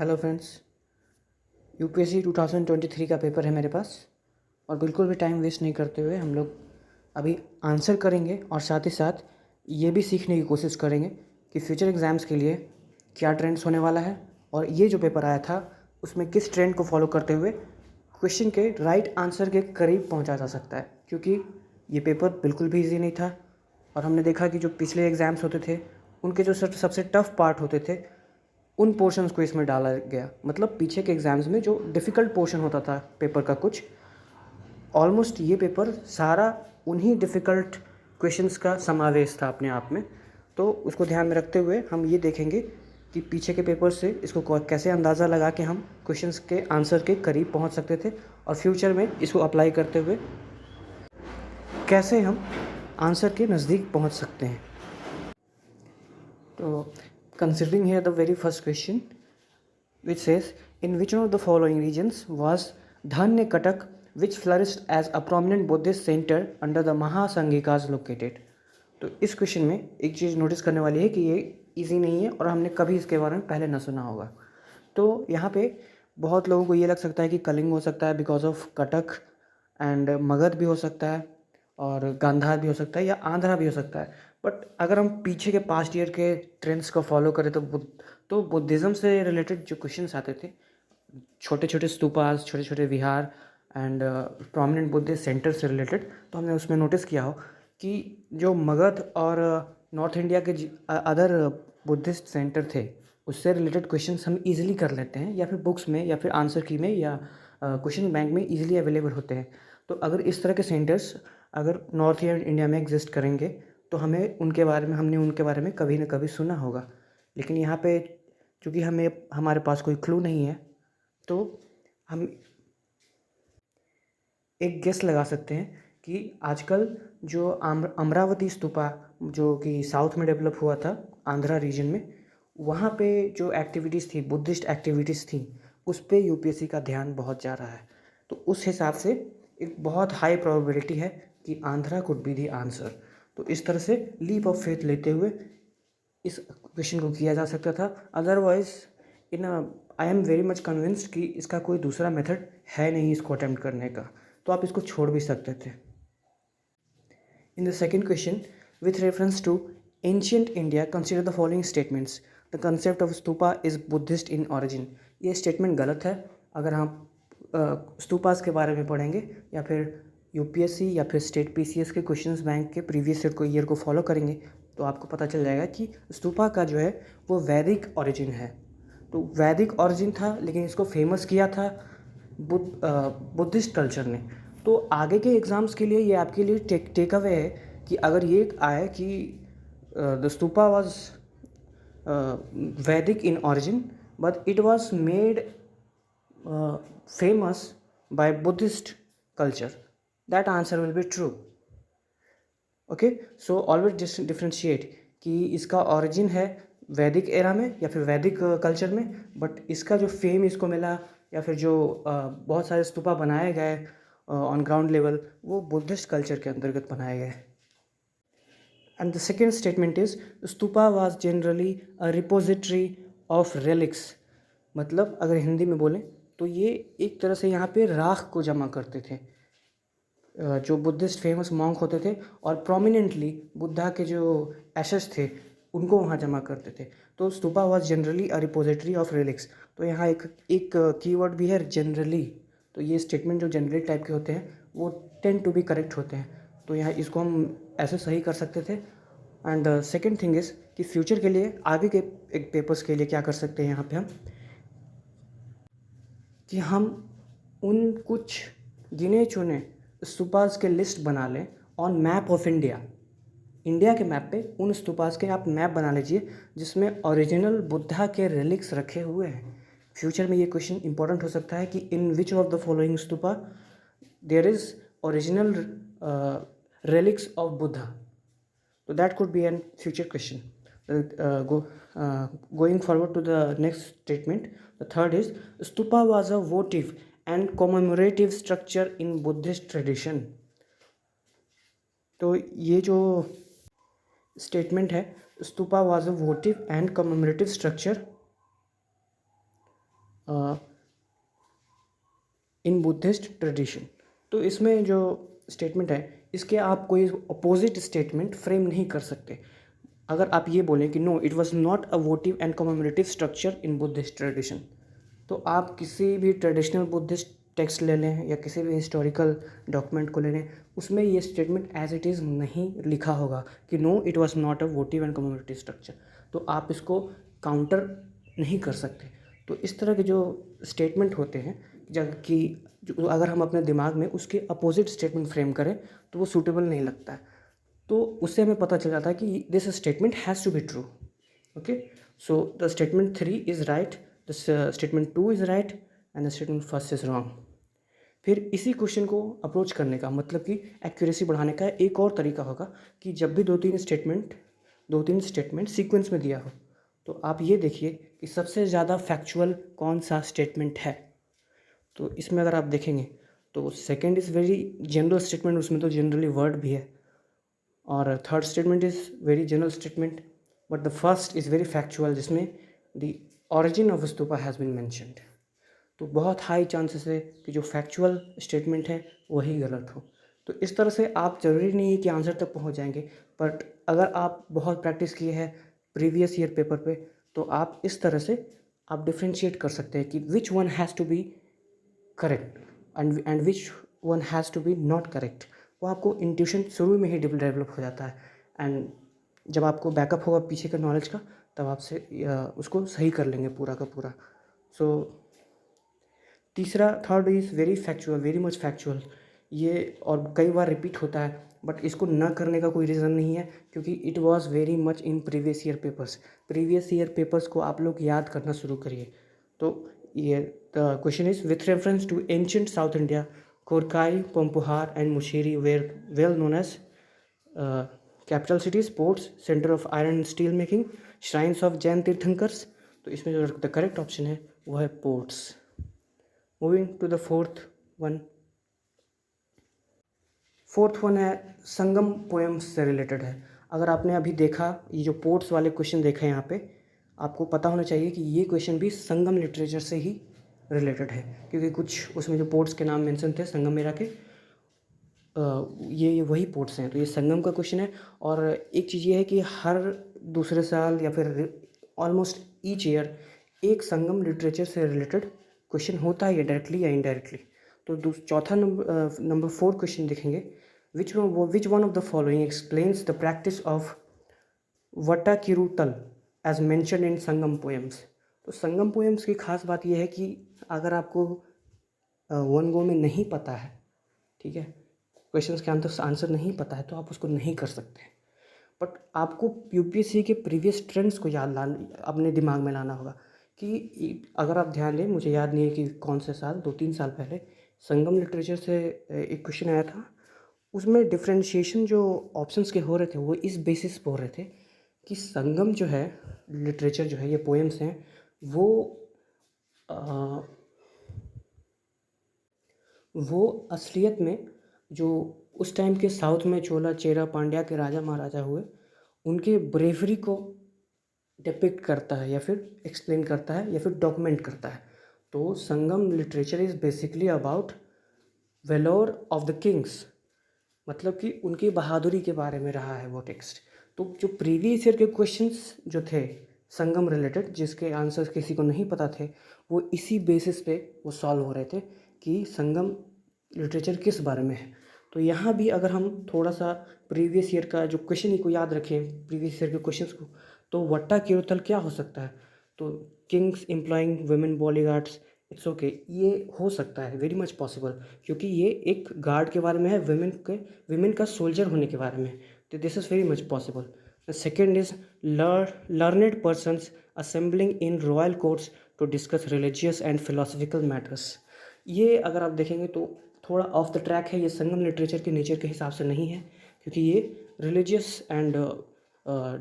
Hello friends, UPSC 2023 का paper है मेरे पास और बिल्कुल भी टाइम वेस्ट नहीं करते हुए हम लोग अभी आंसर करेंगे और साथ ही साथ ये भी सीखने की कोशिश करेंगे कि फ्यूचर एग्ज़ाम्स के लिए क्या ट्रेंड्स होने वाला है और ये जो पेपर आया था उसमें किस ट्रेंड को फॉलो करते हुए क्वेश्चन के राइट आंसर के करीब पहुंचा जा सकता है। क्योंकि ये पेपर बिल्कुल भी ईजी नहीं था और हमने देखा कि जो पिछले एग्ज़ाम्स होते थे उनके जो सबसे टफ पार्ट होते थे उन पोर्शंस को इसमें डाला गया। मतलब पीछे के एग्ज़ाम्स में जो डिफ़िकल्ट पोर्शन होता था पेपर का कुछ, ऑलमोस्ट ये पेपर सारा उन्हीं डिफ़िकल्ट क्वेश्चंस का समावेश था अपने आप में। तो उसको ध्यान में रखते हुए हम ये देखेंगे कि पीछे के पेपर से इसको कैसे अंदाज़ा लगा के हम क्वेश्चंस के आंसर के करीब पहुंच सकते थे और फ्यूचर में इसको अप्लाई करते हुए कैसे हम आंसर के नज़दीक पहुंच सकते हैं। तो considering here the very first question, which says, in which one of the following regions was Dhanya Katak, which flourished as a prominent Buddhist center under the Mahasanghikas located? तो इस क्वेश्चन में एक चीज़ नोटिस करने वाली है कि ये easy नहीं है और हमने कभी इसके बारे में पहले ना सुना होगा। तो यहाँ पे बहुत लोगों को ये लग सकता है कि कलिंग हो सकता है because of Cuttack, and Magadh भी हो सकता है और गांधार भी हो सकता है या आंध्रा भी हो सकता है। बट अगर हम पीछे के पास्ट ईयर के ट्रेंड्स को फॉलो करें तो बुद्धिज़्म से रिलेटेड जो क्वेश्चंस आते थे, छोटे छोटे स्तूपास, छोटे छोटे विहार एंड प्रोमिनेंट बुद्धिस्ट सेंटर से रिलेटेड, तो हमने उसमें नोटिस किया हो कि जो मगध और नॉर्थ इंडिया के अदर बुद्धिस्ट सेंटर थे उससे रिलेटेड क्वेश्चंस हम इजीली कर लेते हैं या फिर बुक्स में या फिर आंसर की में या क्वेश्चन बैंक में इजीली अवेलेबल होते हैं। तो अगर इस तरह के सेंटर्स अगर नॉर्थ इंडिया में एग्जिस्ट करेंगे तो हमने उनके बारे में कभी ना कभी सुना होगा। लेकिन यहाँ पे चूँकि हमारे पास कोई क्लू नहीं है तो हम एक गेस लगा सकते हैं कि आजकल जो अमरावती स्तूपा जो कि साउथ में डेवलप हुआ था आंध्रा रीजन में, वहाँ पे जो एक्टिविटीज़ थी, बुद्धिस्ट एक्टिविटीज़ थी, उस पे यूपीएससी का ध्यान बहुत जा रहा है। तो उस हिसाब से एक बहुत हाई प्रोबेबिलिटी है कि Andhra could be the answer. तो इस तरह से लीप ऑफ फेथ लेते हुए इस क्वेश्चन को किया जा सकता था। Otherwise in I am very much convinced कि इसका कोई दूसरा मेथड है नहीं इसको अटेम्प्ट करने का, तो आप इसको छोड़ भी सकते थे। In the second question, with reference to ancient India consider the following statements, the concept of stupa is Buddhist in origin. ये स्टेटमेंट गलत है। अगर हम स्तूपास के बारे में पढ़ेंगे या फिर यूपीएससी या फिर स्टेट पीसीएस के क्वेश्चंस बैंक के प्रीवियस ईयर को फॉलो करेंगे तो आपको पता चल जाएगा कि स्तूपा का जो है वो वैदिक ओरिजिन है। तो वैदिक ओरिजिन था लेकिन इसको फेमस किया था बुद्धिस्ट कल्चर ने। तो आगे के एग्ज़ाम्स के लिए ये आपके लिए टेक अवे है कि अगर ये आए कि द स्तूपा वाज वैदिक in origin but it was made famous by Buddhist culture, that answer will be true. Okay, so always differentiate कि इसका origin है वैदिक एरा में या फिर वैदिक कल्चर में, बट इसका जो फेम इसको मिला या फिर जो बहुत सारे स्तूपा बनाए गए ऑन ग्राउंड लेवल वो बुद्धिस्ट कल्चर के अंतर्गत बनाए गए। And the second statement is stupa was generally a repository of relics. मतलब अगर हिंदी में बोलें तो ये एक तरह से यहाँ पे राख को जमा करते थे। जो बुद्धिस्ट फेमस मॉन्क होते थे और प्रोमिनेंटली बुद्धा के जो एशेस थे उनको वहाँ जमा करते थे। तो stupa was generally a repository of relics. तो यहाँ एक कीवर्ड भी है, जनरली। तो ये स्टेटमेंट जो जनरली टाइप के होते हैं वो टेंड टू बी करेक्ट होते हैं। तो यहाँ इसको हम ऐसे सही कर सकते थे। एंड सेकेंड थिंग इज़ कि फ्यूचर के लिए आगे के एक पेपर्स के लिए क्या कर सकते हैं यहाँ पे हम कि हम उन कुछ गिने चुने स्तूपास के लिस्ट बना लें on map of India. India के मैप पे उन स्तूपास के आप मैप बना लीजिए जिसमें ओरिजिनल बुद्धा के रिलिक्स रखे हुए हैं। फ्यूचर में ये क्वेश्चन इंपॉर्टेंट हो सकता है कि in which of the following stupa there is original relics of Buddha. So that could be a future question. Going forward to the next statement, the third is stupa was a votive and commemorative structure in Buddhist tradition. तो ये जो statement है, stupa was a votive and commemorative structure in Buddhist tradition. तो इसमें जो statement है इसके आप कोई अपोजिट स्टेटमेंट फ्रेम नहीं कर सकते। अगर आप ये बोलें कि no it was not a votive and commemorative structure in Buddhist tradition, तो आप किसी भी ट्रेडिशनल बुद्धिस्ट टेक्स्ट ले लें या किसी भी हिस्टोरिकल डॉक्यूमेंट को ले लें, उसमें ये स्टेटमेंट एज इट इज़ नहीं लिखा होगा कि no it was not a votive and commemorative structure, तो आप इसको काउंटर नहीं कर सकते। तो इस तरह के जो स्टेटमेंट होते हैं जब कि जो अगर हम अपने दिमाग में उसके अपोजिट स्टेटमेंट फ्रेम करें तो वो सूटेबल नहीं लगता है, तो उससे हमें पता चल जाता है कि this statement has to be true. Okay, so the statement 3 is right, the statement 2 is right and the statement first is wrong. फिर इसी क्वेश्चन को अप्रोच करने का मतलब कि एक्यूरेसी बढ़ाने का एक और तरीका होगा कि जब भी दो तीन स्टेटमेंट सीक्वेंस में दिया हो, तो आप ये देखिए कि सबसे ज़्यादा फैक्चुअल कौन सा स्टेटमेंट है। तो इसमें अगर आप देखेंगे तो second is very general statement, उसमें तो जनरली वर्ड भी है, और third statement is very general statement, but the first is very factual जिसमें the origin of stupa has been mentioned. तो बहुत हाई चांसेस है कि जो फैक्चुअल स्टेटमेंट है वही गलत हो। तो इस तरह से आप ज़रूरी नहीं है कि आंसर तक पहुंच जाएंगे, बट अगर आप बहुत प्रैक्टिस किए हैं प्रीवियस ईयर पेपर पे तो आप इस तरह से आप डिफ्रेंशिएट कर सकते हैं कि which one has to be correct and which one has to be not correct. वो आपको इंट्यूशन शुरू में ही डेवलप हो जाता है, एंड जब आपको बैकअप होगा पीछे का नॉलेज का तब आपसे उसको सही कर लेंगे पूरा का पूरा। सो तीसरा third is very factual, very much factual, ये और कई बार रिपीट होता है, बट इसको न करने का कोई रीज़न नहीं है क्योंकि it was very much in previous year papers. Previous year papers को आप लोग याद करना शुरू करिए। तो ये the question is with reference to ancient South India, Korkai, Poompuhar and Musiri were well known as capital cities, ports, centre of iron and steel making, shrines of Jain Tirthankars. तो इसमें जो द करेक्ट ऑप्शन है वो है ports. Moving to the fourth one है संगम poems से related है। अगर आपने अभी देखा ये जो पोर्ट्स वाले क्वेश्चन देखे यहाँ पे, आपको पता होना चाहिए कि ये क्वेश्चन भी संगम लिटरेचर से ही रिलेटेड है क्योंकि कुछ उसमें जो पोर्ट्स के नाम मेंशन थे संगम मेरा के, ये वही पोर्ट्स हैं। तो ये संगम का क्वेश्चन है। और एक चीज़ ये है कि हर दूसरे साल या फिर ऑलमोस्ट ईच ईयर एक संगम लिटरेचर से रिलेटेड क्वेश्चन होता है, डायरेक्टली या इनडायरेक्टली। तो चौथा नंबर 4 क्वेश्चन देखेंगे, which one of the following explains the practice of Vattakirutal as mention in Sangam poems. तो संगम पोएम्स की खास बात यह है कि अगर आपको वन गो में नहीं पता है, ठीक है, क्वेश्चंस के आंसर नहीं पता है तो आप उसको नहीं कर सकते, बट आपको यूपीएससी के प्रीवियस ट्रेंड्स को अपने दिमाग में लाना होगा कि अगर आप ध्यान दें, मुझे याद नहीं है कि कौन से साल, 2-3 साल पहले संगम लिटरेचर से एक क्वेश्चन आया था। उसमें डिफ्रेंशिएशन जो ऑप्शंस के हो रहे थे वो इस बेसिस पे हो रहे थे कि संगम जो है लिटरेचर जो है, ये पोएम्स हैं, वो असलियत में जो उस टाइम के साउथ में चोला चेरा पांड्या के राजा महाराजा हुए उनके ब्रेवरी को डिपिक्ट करता है या फिर एक्सप्लेन करता है या फिर डॉक्यूमेंट करता है। तो Sangam literature is basically about valour of the kings, मतलब कि उनकी बहादुरी के बारे में रहा है वो टेक्स्ट। तो जो प्रीवियस ईयर के क्वेश्चंस जो थे संगम रिलेटेड, जिसके आंसर्स किसी को नहीं पता थे, वो इसी बेसिस पे वो सॉल्व हो रहे थे कि संगम लिटरेचर किस बारे में है। तो यहाँ भी अगर हम थोड़ा सा प्रीवियस ईयर का जो क्वेश्चन ही को याद रखें, प्रीवियस ईयर के क्वेश्चंस को, तो वट्टा किरुतल क्या हो सकता है, तो Kings employing women bodyguards, it's okay, ये हो सकता है, वेरी मच पॉसिबल, क्योंकि ये एक गार्ड के बारे में है, विमेन का सोल्जर होने के बारे में, तो this is very much possible. Second is learned persons assembling in royal courts to discuss religious and philosophical matters. ये अगर आप देखेंगे तो थोड़ा ऑफ द ट्रैक है, ये संगम लिटरेचर के नेचर के हिसाब से नहीं है क्योंकि ये religious and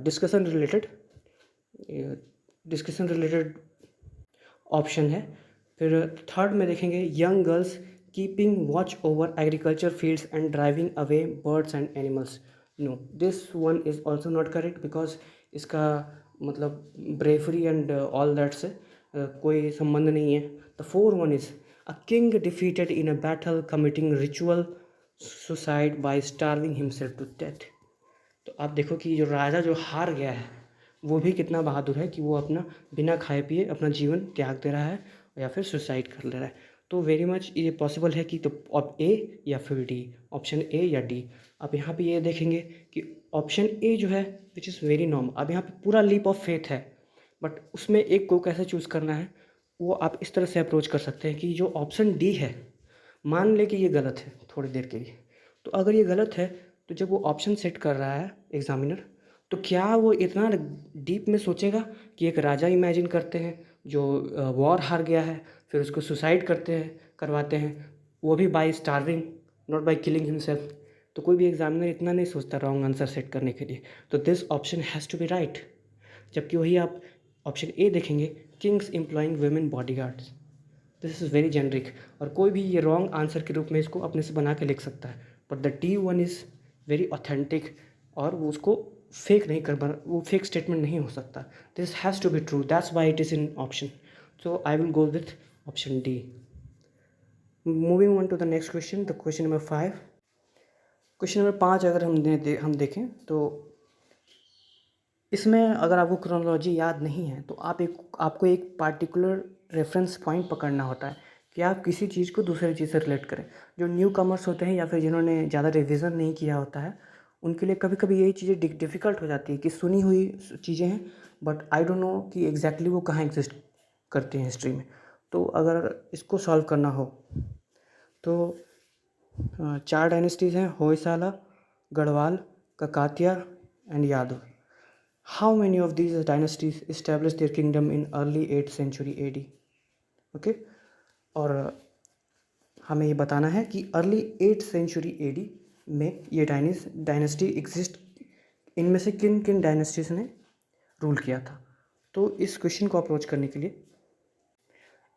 discussion related option है। फिर थर्ड में देखेंगे young girls keeping watch over agriculture fields and driving away birds and animals. No, this one is also not correct because इसका मतलब ब्रेवरी एंड ऑल दैट से कोई संबंध नहीं है। The four one is a king defeated in a battle committing ritual suicide by starving himself to death. तो आप देखो कि जो राजा जो हार गया है वो भी कितना बहादुर है कि वो अपना बिना खाए पिए अपना जीवन त्याग दे रहा है या फिर सुसाइड कर ले रहा है। तो वेरी मच ये पॉसिबल है कि तो अब ए या फिर डी, ऑप्शन ए या डी। आप यहाँ पे ये देखेंगे कि ऑप्शन ए जो है विच इज़ वेरी नॉर्मल, अब यहाँ पे पूरा लीप ऑफ फेथ है, बट उसमें एक को कैसे चूज़ करना है वो आप इस तरह से अप्रोच कर सकते हैं कि जो ऑप्शन डी है, मान ले कि ये गलत है थोड़ी देर के लिए, तो अगर ये गलत है तो जब वो ऑप्शन सेट कर रहा है एग्ज़ामिनर, तो क्या वो इतना डीप में सोचेगा कि एक राजा इमेजिन करते हैं जो वॉर हार गया है, फिर उसको सुसाइड करवाते हैं, वो भी by starving, not by killing himself. तो कोई भी एग्जामिनर इतना नहीं सोचता रॉन्ग आंसर सेट करने के लिए। तो this option has to be right. जबकि वही आप ऑप्शन ए देखेंगे, kings employing women bodyguards, this is very generic, और कोई भी ये रॉन्ग आंसर के रूप में इसको अपने से बना के लिख सकता है। But the D one is very authentic, और वो उसको फेक नहीं कर बना, वो फेक स्टेटमेंट नहीं हो सकता। This has to be true, that's why it is in option. So I will go with option D. Moving on to the next question, the question number 5। Question number 5 अगर हम देखें तो इसमें अगर आपको क्रोनोलॉजी याद नहीं है तो आपको एक पार्टिकुलर रेफरेंस पॉइंट पकड़ना होता है कि आप किसी चीज़ को दूसरी चीज़ से रिलेट करें। जो न्यू कमर्स होते हैं या फिर जिन्होंने ज़्यादा रिविज़न नहीं किया होता है, उनके लिए कभी कभी यही चीज़ें डिफ़िकल्ट हो जाती है कि सुनी हुई चीज़ें हैं बट आई डोंट नो कि एग्जैक्टली वो कहाँ एग्जिस्ट करती हैं हिस्ट्री में। तो अगर इसको सॉल्व करना हो तो 4 डायनेस्टीज़ हैं, होयसाला, गढ़वाल, ककातिया एंड यादव। How many of these dynasties established their kingdom in early 8th century AD? Okay, और हमें ये बताना है कि अर्ली 8th सेंचुरी AD में ये डायनेस्टी एग्जिस्ट, इनमें से किन किन डायनेस्टीज ने रूल किया था। तो इस क्वेश्चन को अप्रोच करने के लिए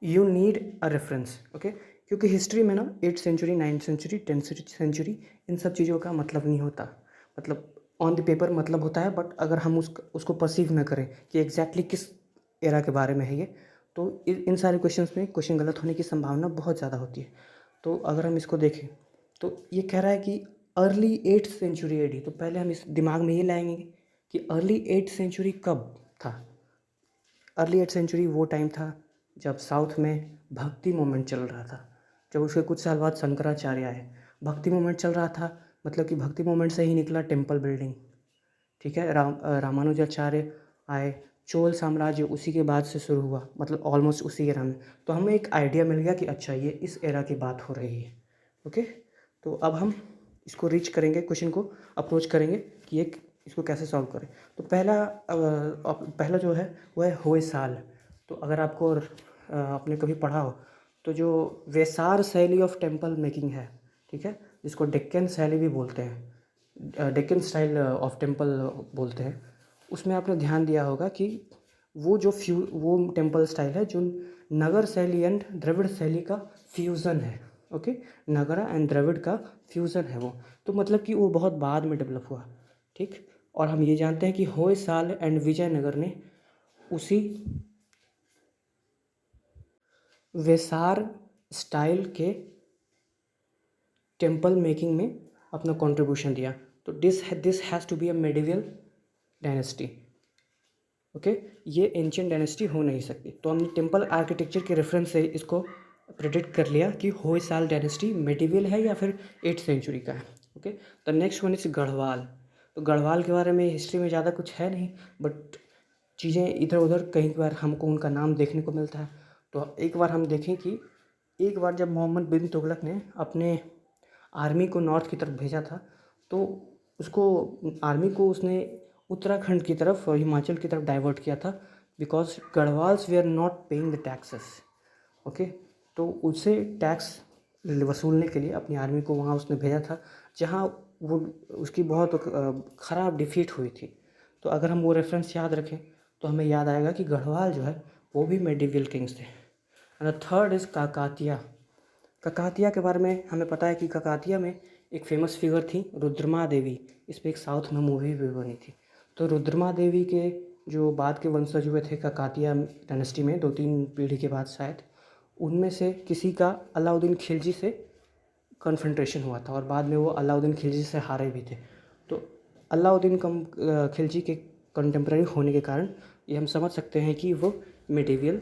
you need a reference, okay, क्योंकि हिस्ट्री में ना 8th century, 9th century, 10th century इन सब चीज़ों का मतलब नहीं होता। मतलब ऑन द पेपर मतलब होता है, बट अगर हम उसको परसीव न करें कि एग्जैक्टली किस एरा के बारे में है ये, तो इन सारे क्वेश्चंस में क्वेश्चन गलत होने की संभावना बहुत ज़्यादा होती है। तो अगर हम इसको देखें तो ये कह रहा है कि अर्ली 8th सेंचुरी AD, तो पहले हम इस दिमाग में ये लाएंगे कि अर्ली 8th सेंचुरी कब था। अर्ली 8th सेंचुरी वो टाइम था जब साउथ में भक्ति मूवमेंट चल रहा था। जब उसके कुछ साल बाद शंकराचार्य आए, भक्ति मूवमेंट चल रहा था, मतलब कि भक्ति मूवमेंट से ही निकला टेम्पल बिल्डिंग, ठीक है। रामानुजाचार्य आए, चोल साम्राज्य उसी के बाद से शुरू हुआ, मतलब ऑलमोस्ट उसी एरा में। तो हमें एक आइडिया मिल गया कि अच्छा ये इस एरा की बात हो रही है, ओके। तो अब हम इसको रीच करेंगे, क्वेश्चन को अप्रोच करेंगे कि ये इसको कैसे सॉल्व करें। तो पहला जो है वो है होयसाल। तो अगर आपको आपने कभी पढ़ा हो तो जो वेसार शैली ऑफ टेम्पल मेकिंग है, ठीक है, जिसको डेक्कन शैली भी बोलते हैं, डेक्कन स्टाइल ऑफ टेम्पल बोलते हैं, उसमें आपने ध्यान दिया होगा कि वो टेम्पल स्टाइल है जो नगर शैली एंड द्रविड़ शैली का फ्यूज़न है, ओके। नगरा एंड द्रविड़ का फ्यूज़न है वो, तो मतलब कि वो बहुत बाद में डेवलप हुआ, ठीक। और हम ये जानते हैं कि होयसाल एंड विजयनगर ने उसी वेसार स्टाइल के टेम्पल मेकिंग में अपना कंट्रीब्यूशन दिया। तो this has to be a medieval dynasty, okay. ये एंशियंट डायनेस्टी हो नहीं सकती। तो हमने टेम्पल आर्किटेक्चर के रेफरेंस से इसको प्रेडिक्ट कर लिया कि होयसाल डायनेस्टी मेडिवल है या फिर 8th सेंचुरी का है, okay. The next one is Garhwal. तो गढ़वाल के बारे में हिस्ट्री में ज़्यादा कुछ है नहीं, बट चीज़ें इधर उधर कई बार हमको उनका नाम देखने को मिलता है। तो एक बार हम देखें कि एक बार जब मोहम्मद बिन तुगलक ने अपने आर्मी को नॉर्थ की तरफ भेजा था, तो उसको आर्मी को उसने उत्तराखंड की तरफ, हिमाचल की तरफ डाइवर्ट किया था, बिकॉज गढ़वाल्स वे are not paying the taxes, okay. तो उससे टैक्स वसूलने के लिए अपनी आर्मी को वहाँ उसने भेजा था, जहाँ वो उसकी बहुत ख़राब डिफीट हुई थी। तो अगर हम वो रेफरेंस याद रखें तो हमें याद आएगा कि गढ़वाल जो है वो भी मेडिवल किंग्स थे। And the third is Kakatiya. Kakatiya के बारे में हमें पता है कि ककातिया में एक फेमस फिगर थी रुद्रमा देवी। इस पर एक साउथ में मूवी भी बनी थी। तो रुद्रमा देवी के जो बाद के वंशज हुए थे काकतिया डायनेस्टी में 2-3 पीढ़ी के बाद शायद, उनमें से किसी का अलाउद्दीन खिलजी से कन्फ्रंटेशन हुआ था और बाद में वो अलाउद्दीन खिलजी से हारे भी थे। तो अलाउद्दीन खिलजी के कंटेम्प्रेरी होने के कारण ये हम समझ सकते हैं कि वो मिडिवियल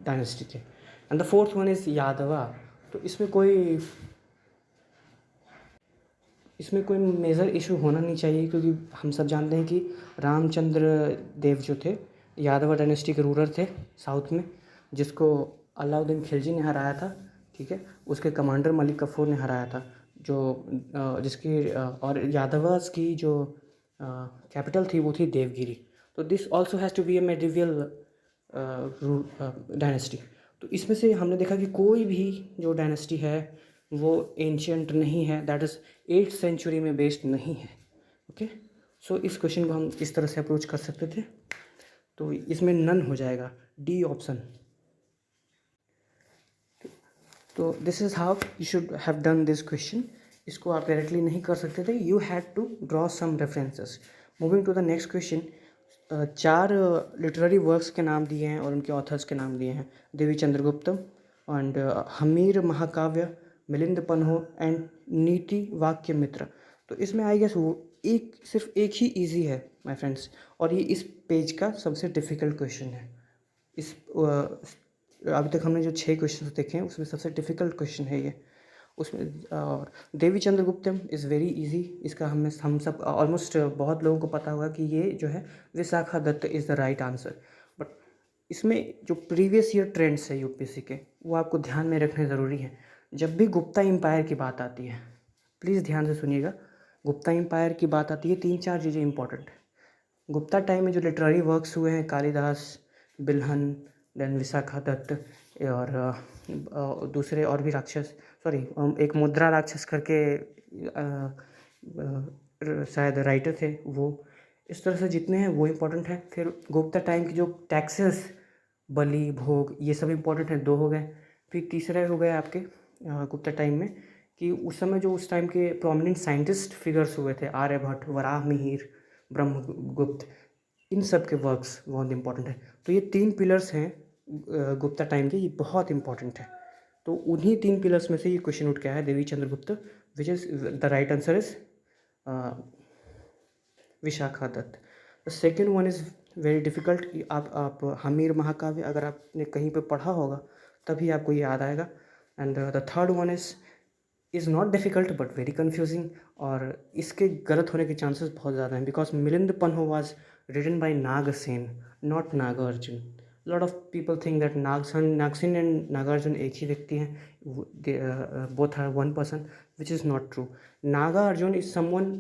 डायनेस्टी थे। And the fourth one is यादवा। तो इसमें कोई मेजर इशू होना नहीं चाहिए, क्योंकि हम सब जानते हैं कि रामचंद्र देव जो थे यादव डायनेस्टी के रूलर थे साउथ में, जिसको अलाउद्दीन खिलजी ने हराया था। ठीक है, उसके कमांडर मलिक कफूर ने हराया था, जो और यादवास की जो कैपिटल थी वो थी देवगिरी। तो this also has to be a medieval dynasty. तो इसमें से हमने देखा कि कोई भी जो डायनेस्टी है वो एंशियंट नहीं है, दैट इज़ 8th सेंचुरी में बेस्ड नहीं है। ओके, सो इस क्वेश्चन को हम इस तरह से अप्रोच कर सकते थे। तो इसमें नन हो जाएगा, डी ऑप्शन। तो this is how you should have done this question. इसको आप डायरेक्टली नहीं कर सकते थे, you had to draw some references. Moving to the next question, 4 literary works के नाम दिए हैं और उनके ऑथर्स के नाम दिए हैं, देवी चंद्रगुप्तम एंड हमीर महाकाव्य, मिलिंद पन्हो एंड नीति वाक्य मित्र। तो इसमें आई गेस वो सिर्फ एक ही इजी है माय फ्रेंड्स, और ये इस पेज का सबसे डिफ़िकल्ट क्वेश्चन है। अभी तक हमने जो 6 क्वेश्चन देखे हैं उसमें सबसे डिफ़िकल्ट क्वेश्चन है ये। उसमें और देवी चंद्रगुप्तम इज़ वेरी इजी। इसका हम सब ऑलमोस्ट बहुत लोगों को पता होगा कि ये जो है Vishakha Datta is the right answer. But इसमें जो प्रीवियस ईयर ट्रेंड्स है यूपीएससी के, वो आपको ध्यान में रखने ज़रूरी है। जब भी गुप्ता एम्पायर की बात आती है, प्लीज़ ध्यान से सुनिएगा, गुप्ता एम्पायर की बात आती है 3-4 चीज़ें इंपॉर्टेंट। गुप्ता टाइम में जो लिटरेरी वर्क्स हुए हैं, कालिदास, बिल्हन, देन विशाखा दत्त और दूसरे और भी राक्षस, एक मुद्रा राक्षस करके शायद राइटर थे वो, इस तरह से जितने हैं वो इम्पोर्टेंट हैं। फिर गुप्ता टाइम की जो टैक्सेस, बलि, भोग, ये सब इम्पोर्टेंट हैं, 2 हो गए। फिर तीसरे हो गए आपके गुप्ता टाइम में कि उस समय जो उस टाइम के प्रोमिनेंट साइंटिस्ट फिगर्स हुए थे, आर्यभट्ट, वराहमिहिर, ब्रह्मगुप्त, इन सब के वर्क्स बहुत इंपॉर्टेंट है। तो ये 3 पिलर्स हैं गुप्ता टाइम के, ये बहुत इंपॉर्टेंट है। तो उन्हीं 3 पिलर्स में से ये क्वेश्चन उठ के आया है, Devi Chandragupta, which is the right answer is Vishakhadatta. The second one is very difficult. आप हमीर महाकाव्य अगर आपने कहीं पे पढ़ा होगा तभी आपको ये याद आएगा। And the third one is not difficult but very confusing, और इसके गलत होने के चांसेस बहुत ज़्यादा हैं, because Milinda Panho was written by Nagasena, not Nagarjuna. Lot of people think that Nagasena and Nagarjuna एक ही व्यक्ति हैं, both are one person, which is not true. Nagarjuna is someone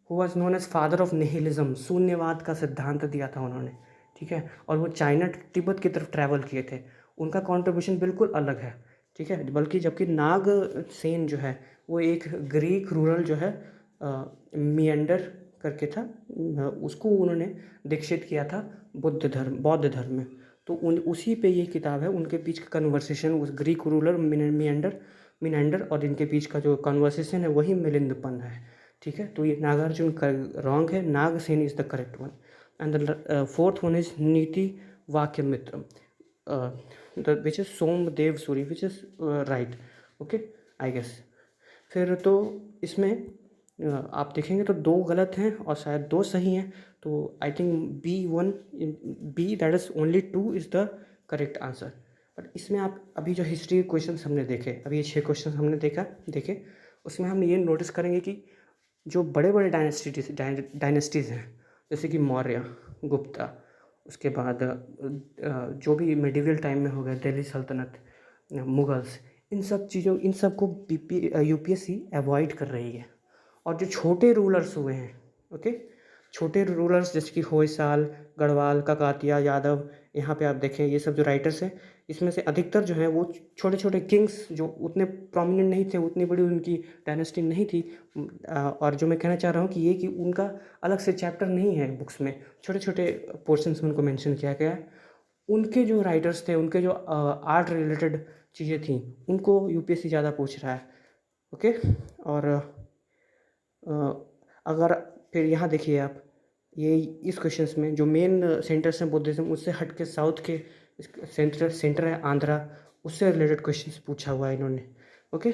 who was known as father of nihilism, शून्यवाद का सिद्धांत दिया था उन्होंने। ठीक है, और वो चाइना तिब्बत की तरफ ट्रैवल किए थे, उनका कॉन्ट्रीब्यूशन बिल्कुल अलग है। ठीक है, बल्कि जबकि नागसेन जो है वो एक ग्रीक रूरल जो है मिएंडर करके था, उसको उन्होंने दीक्षित किया था बौद्ध धर्म में। तो उसी पे ये किताब है, उनके बीच का कन्वर्सेशन, उस ग्रीक रूलर मिनेंडर और इनके बीच का जो कन्वर्सेशन है वही मिलिंदपन है। ठीक है, तो ये नागार्जुन का रॉन्ग है, Nagasena is the correct one. And the fourth one is Niti Vakya Mitra, which is Somadeva Suri, which is right. Okay, I guess. फिर तो इसमें आप देखेंगे तो 2 गलत हैं और शायद 2 सही हैं। तो I think B that is only 2 is the correct answer. But इसमें आप अभी जो हिस्ट्री के क्वेश्चन हमने देखे, अभी ये 6 क्वेश्चन हमने देखे, उसमें हम ये नोटिस करेंगे कि जो बड़े बड़े डायनेस्टीज़ हैं, जैसे कि मौर्य, गुप्ता, उसके बाद जो भी मिडिवल टाइम में हो गए, दिल्ली सल्तनत, मुगल्स, इन सब को यूपीएससी अवॉइड कर रही है। और जो छोटे रूलर्स हुए हैं, ओके, छोटे रूलर्स जैसे कि होयसाल, गढ़वाल, काकतिया, यादव, यहाँ पे आप देखें ये सब जो राइटर्स हैं, इसमें से अधिकतर जो हैं वो छोटे छोटे किंग्स जो उतने प्रोमिनेंट नहीं थे, उतनी बड़ी उनकी डायनेस्टी नहीं थी। और जो मैं कहना चाह रहा हूँ कि उनका अलग से चैप्टर नहीं है बुक्स में, छोटे छोटे पोर्शंस में उनको मेंशन किया गया है। उनके जो राइटर्स थे, उनके जो आर्ट रिलेटेड चीज़ें थी, उनको यूपीएससी ज़्यादा पूछ रहा है। ओके, और अगर फिर यहाँ देखिए आप, ये इस क्वेश्चंस में जो मेन सेंटर्स हैं बुद्धिज़्म उससे हट के साउथ के सेंटर है आंध्रा, उससे रिलेटेड क्वेश्चंस पूछा हुआ है इन्होंने। ओके,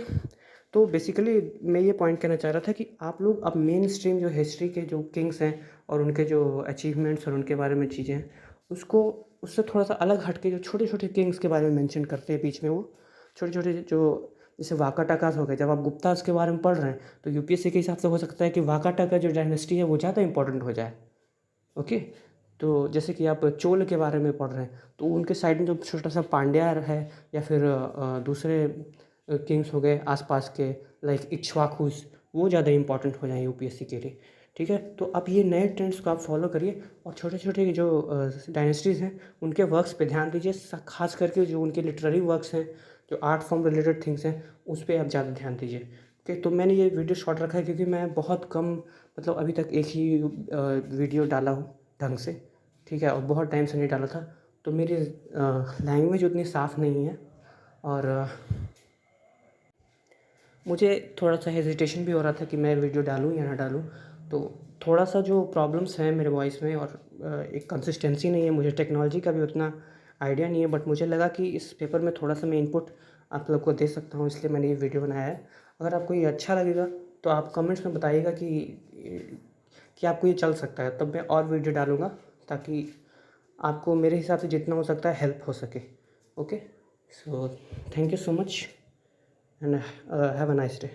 तो बेसिकली मैं ये पॉइंट कहना चाह रहा था कि आप लोग अब मेन स्ट्रीम जो हिस्ट्री के जो किंग्स हैं और उनके जो अचीवमेंट्स और उनके बारे में चीज़ें हैं उसको उससे थोड़ा सा अलग हट के जो छोटे छोटे किंग्स के बारे में मेंशन करते हैं बीच में, वो छोटे छोटे जो जैसे वाका टाकास हो गए। जब आप गुप्तास के बारे में पढ़ रहे हैं तो यूपीएससी के हिसाब से हो सकता है कि वाका टाका जो डायनेस्टी है वो ज़्यादा इंपॉर्टेंट हो जाए। ओके, तो जैसे कि आप चोल के बारे में पढ़ रहे हैं तो उनके साइड में जो छोटा सा पांड्या है या फिर दूसरे किंग्स हो गए आसपास के लाइक इक्ष्वाकुस, वो ज़्यादा इंपॉर्टेंट हो जाए यूपीएससी के लिए। ठीक है, तो आप ये नए ट्रेंड्स को आप फॉलो करिए और छोटे छोटे जो डायनेस्टीज़ हैं उनके वर्क्स पे ध्यान दीजिए, खास करके जो उनके लिटरेरी वर्क्स हैं, जो आर्ट फॉर्म रिलेटेड थिंग्स हैं उस पर आप ज़्यादा ध्यान दीजिए। ओके, तो मैंने ये वीडियो शॉर्ट रखा है क्योंकि मैं बहुत कम मतलब अभी तक एक ही वीडियो डाला हूँ ढंग से। ठीक है, और बहुत टाइम से नहीं डाला था तो मेरी लैंग्वेज उतनी साफ़ नहीं है और मुझे थोड़ा सा हेजिटेशन भी हो रहा था कि मैं वीडियो डालूँ या ना डालूँ। तो थोड़ा सा जो प्रॉब्लम्स हैं मेरे वॉइस में और एक कंसिस्टेंसी नहीं है, मुझे टेक्नोलॉजी का भी उतना आइडिया नहीं है, बट मुझे लगा कि इस पेपर में थोड़ा सा मैं इनपुट आप लोग को दे सकता हूँ, इसलिए मैंने ये वीडियो बनाया है। अगर आपको ये अच्छा लगेगा तो आप कमेंट्स में बताइएगा कि आपको ये चल सकता है, तब मैं और वीडियो डालूँगा ताकि आपको मेरे हिसाब से जितना हो सकता है हेल्प हो सके। Okay, so thank you so much and have a nice day.